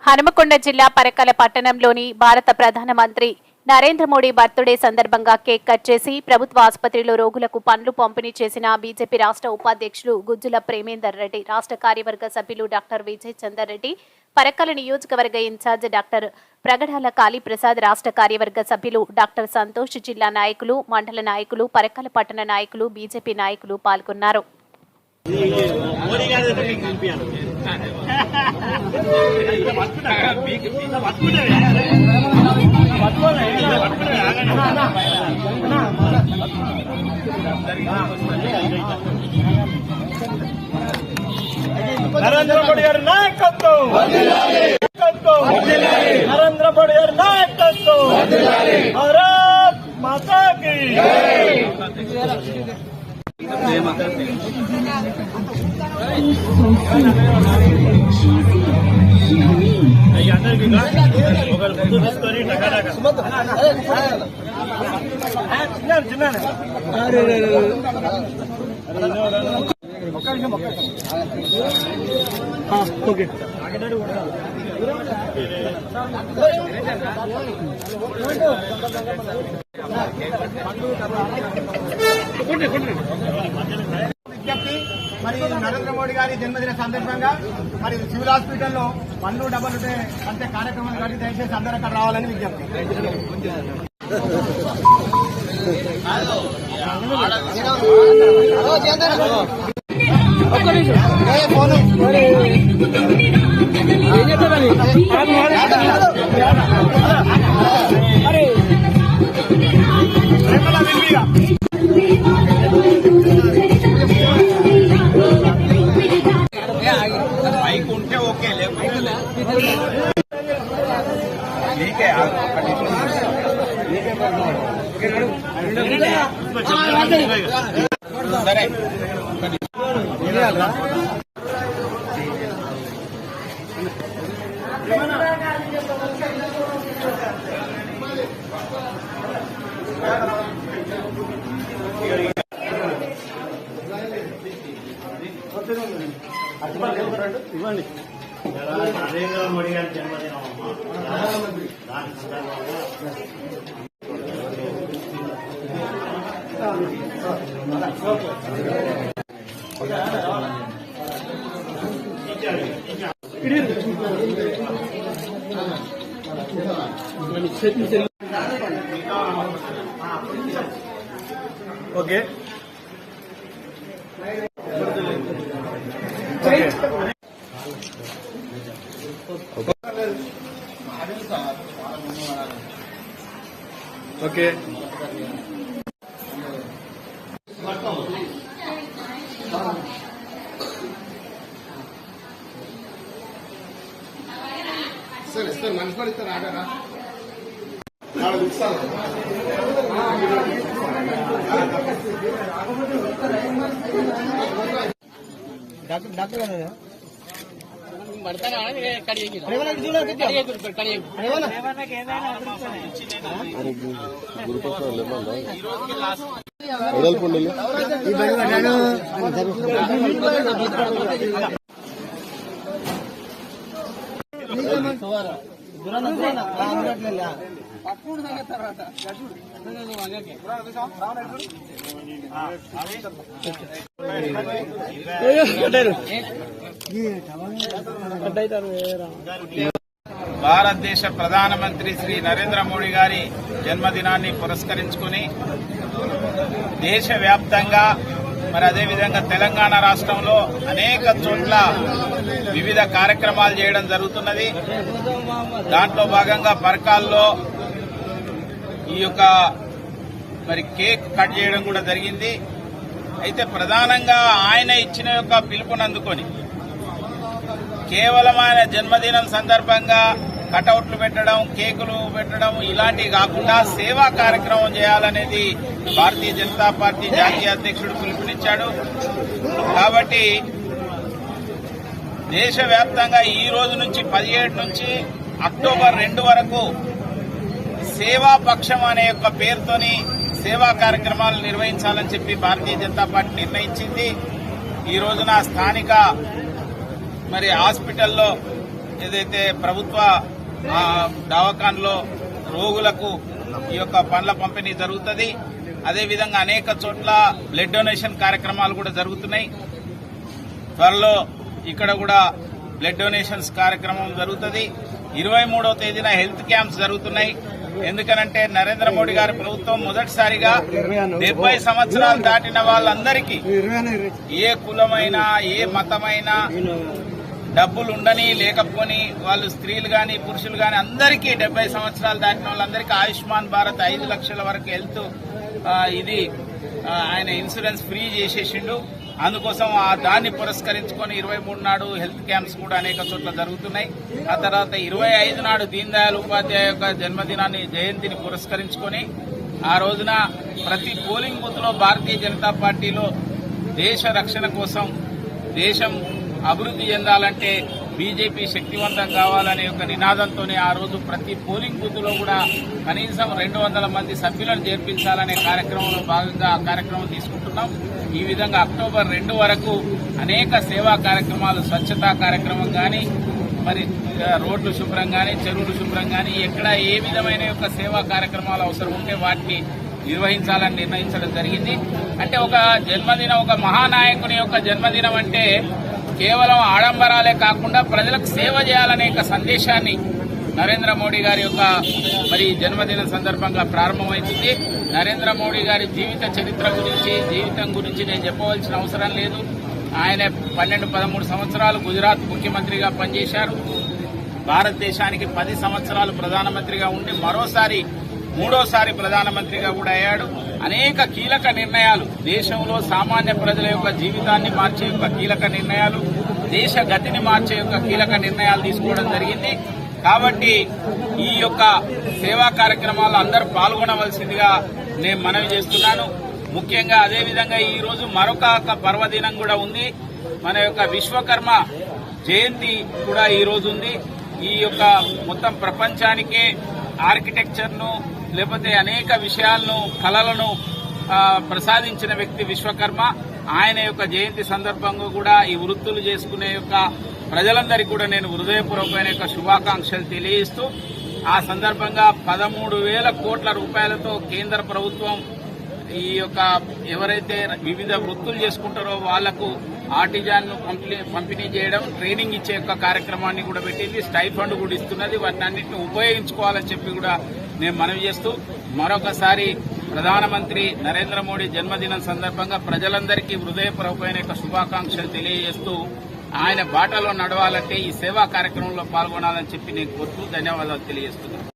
హనుమకొండ జిల్లా పరకాల పట్టణంలోని భారత ప్రధానమంత్రి నరేంద్ర మోడీ బర్త్డే సందర్భంగా కేక్ కట్ చేసి ప్రభుత్వ ఆసుపత్రిలో రోగులకు పండ్లు పంపిణీ చేసిన బీజేపీ రాష్ట్ర ఉపాధ్యక్షులు గుజ్జుల ప్రేమేందర్ రెడ్డి, రాష్ట్ర కార్యవర్గ సభ్యులు డాక్టర్ విజయ్ చందర్ రెడ్డి, పరకాల నియోజకవర్గ ఇన్ఛార్జ్ డాక్టర్ ప్రగడాల కాళీప్రసాద్, రాష్ట్ర కార్యవర్గ సభ్యులు డాక్టర్ సంతోష్, జిల్లా నాయకులు, మండల నాయకులు, పరకాల పట్టణ నాయకులు, బీజేపీ నాయకులు పాల్గొన్నారు. నరేంద్ర మోడీ గారి నాయకత్వం, నరేంద్ర మోడీ గారి నాయకత్వం, భారత్ మాతా కీ ఓకే మరి నరేంద్ర మోడీ గారి జన్మదిన సందర్భంగా మరి సివిల్ హాస్పిటల్లో పండ్లు డబ్బులు అంతే కార్యక్రమాలు కానీ దయచేసి అందరూ అక్కడ రావాలని విజ్ఞప్తి. ఉంటే ఓకే సరే ఇవ్వండి. నరేంద్ర మోడీ గారి జన్మదినం దాని సందర్భంగా ఓకే ఓకే సరే సార్ మంచి పడిస్తారు ఆడరా డాక్టర్ భారతదేశ ప్రధానమంత్రి శ్రీ నరేంద్ర మోడీ గారి జన్మదినాన్ని పురస్కరించుకుని దేశవ్యాప్తంగా మరి అదేవిధంగా తెలంగాణ రాష్ట్రంలో అనేక చోట్ల వివిధ కార్యక్రమాలు చేయడం జరుగుతున్నది. దాంట్లో భాగంగా పరకాల్లో ఈ యొక్క మరి కేక్ కట్ చేయడం కూడా జరిగింది. అయితే ప్రధానంగా ఆయన ఇచ్చిన యొక్క పిలుపునందుకొని కేవలం ఆయన జన్మదినం సందర్భంగా కటౌట్లు పెట్టడం, కేకులు పెట్టడం ఇలాంటివి కాకుండా సేవా కార్యక్రమం చేయాలనేది భారతీయ జనతా పార్టీ జాతీయ అధ్యక్షుడు పిలుపునిచ్చాడు. కాబట్టి దేశవ్యాప్తంగా ఈ రోజు నుంచి 17 నుంచి అక్టోబర్ 2 వరకు సేవాపక్షం అనే యొక్క పేరుతోని సేవా కార్యక్రమాలు నిర్వహించాలని చెప్పి భారతీయ జనతా పార్టీ నిర్ణయించింది. ఈ రోజున స్థానిక మరి హాస్పిటల్లో ఏదైతే ప్రభుత్వ దవాఖానలో రోగులకు ఈ యొక్క పండ్ల పంపిణీ జరుగుతుంది. అదేవిధంగా అనేక చోట్ల బ్లడ్ డొనేషన్ కార్యక్రమాలు కూడా జరుగుతున్నాయి. త్వరలో ఇక్కడ కూడా బ్లడ్ డొనేషన్స్ కార్యక్రమం జరుగుతుంది. 23వ తేదీన హెల్త్ క్యాంప్స్ జరుగుతున్నాయి. ఎందుకనంటే నరేంద్ర మోడీ గారి ప్రభుత్వం మొదటిసారిగా 70 సంవత్సరాలు దాటిన వాళ్ళందరికీ ఏ కులమైనా ఏ మతమైనా డబ్బులు ఉండని లేకపోని వాళ్ళు స్త్రీలు గాని పురుషులు గాని అందరికీ 70 సంవత్సరాలు దాటిన వాళ్ళందరికీ ఆయుష్మాన్ భారత్ 5 లక్షల వరకు హెల్త్ ఇది ఆయన ఇన్సూరెన్స్ ఫ్రీ చేసేసిండు. అందుకోసం దాన్ని పురస్కరించుకొని 23 నాడు హెల్త్ క్యాంప్స్ కూడా అనేక చోట్ల జరుగుతున్నాయి. ఆ తర్వాత 25 నాడు దీన్ దయాళ్ ఉపాధ్యాయ యొక్క జయంతిని పురస్కరించుకొని ఆ రోజున ప్రతి పోలింగ్ బూత్ లో భారతీయ జనతా పార్టీలో దేశ రక్షణ కోసం దేశం అభివృద్ధి చెందాలంటే బీజేపీ శక్తివంతం కావాలనే ఒక నినాదంతోనే ఆ రోజు ప్రతి పోలింగ్ బూత్ లో కూడా కనీసం 200 మంది సభ్యులను చేర్పించాలనే కార్యక్రమంలో భాగంగా ఆ కార్యక్రమం తీసుకుంటున్నాం. ఈ విధంగా అక్టోబర్ 2 వరకు అనేక సేవా కార్యక్రమాలు, స్వచ్ఛతా కార్యక్రమం గాని, మరి రోడ్లు శుభ్రం గాని, చెరువులు శుభ్రం గాని, ఎక్కడ ఏ విధమైన యొక్క సేవా కార్యక్రమాలు అవసరం ఉంటే వాటిని నిర్వహించాలని నిర్ణయించడం జరిగింది. అంటే ఒక జన్మదినం, ఒక మహానాయకుని యొక్క జన్మదినం అంటే కేవలం ఆడంబరాలే కాకుండా ప్రజలకు సేవ చేయాలనే సందేశాన్ని నరేంద్ర మోడీ గారి యొక్క మరి జన్మదినం సందర్భంగా ప్రారంభమవుతుంది. నరేంద్ర మోడీ గారి జీవిత చరిత్ర గురించి, జీవితం గురించి నేను చెప్పవలసిన అవసరం లేదు. ఆయన 12-13 సంవత్సరాలు గుజరాత్ ముఖ్యమంత్రిగా పనిచేశారు. భారతదేశానికి 10 సంవత్సరాలు ప్రధానమంత్రిగా ఉండి మూడోసారి ప్రధానమంత్రిగా కూడా అయ్యాడు. అనేక కీలక నిర్ణయాలు, దేశంలో సామాన్య ప్రజల యొక్క జీవితాన్ని మార్చే యొక్క కీలక నిర్ణయాలు, దేశ గతిని మార్చే యొక్క కీలక నిర్ణయాలు తీసుకోవడం జరిగింది. కాబట్టి ఈ యొక్క సేవా కార్యక్రమాల్లో అందరూ పాల్గొనవలసిందిగా నేను మనవి చేస్తున్నాను. ముఖ్యంగా అదేవిధంగా ఈ రోజు మరొక పర్వదినం కూడా ఉంది. మన యొక్క విశ్వకర్మ జయంతి కూడా ఈ రోజు ఉంది. ఈ యొక్క మొత్తం ప్రపంచానికే ఆర్కిటెక్చర్ను లేకపోతే అనేక విషయాలను, కళలను ప్రసాదించిన వ్యక్తి విశ్వకర్మ. ఆయన యొక్క జయంతి సందర్భంగా కూడా ఈ వృత్తులు చేసుకునే యొక్క ప్రజలందరికీ కూడా నేను హృదయపూర్వకమైన యొక్క శుభాకాంక్షలు తెలియజేస్తూ, ఆ సందర్భంగా 13,000 కోట్ల రూపాయలతో కేంద్ర ప్రభుత్వం ఈ యొక్క ఎవరైతే వివిధ వృత్తులు చేసుకుంటారో వాళ్లకు ఆర్టిజాన్ ను పంపిణీ చేయడం, ట్రైనింగ్ ఇచ్చే యొక్క కార్యక్రమాన్ని కూడా పెట్టింది. స్టైఫండ్ కూడా ఇస్తున్నది. వాటిని అన్నింటినీ ఉపయోగించుకోవాలని చెప్పి కూడా నేను మనవి చేస్తూ, మరొకసారి ప్రధానమంత్రి నరేంద్ర మోడీ జన్మదినం సందర్భంగా ప్రజలందరికీ హృదయపూర్వకమైన యొక్క శుభాకాంక్షలు తెలియజేస్తూ, ఆయన బాటలో నడవాలంటే ఈ సేవా కార్యక్రమంలో పాల్గొనాలని చెప్పి నేను కోరుతూ ధన్యవాదాలు తెలియజేస్తున్నాను.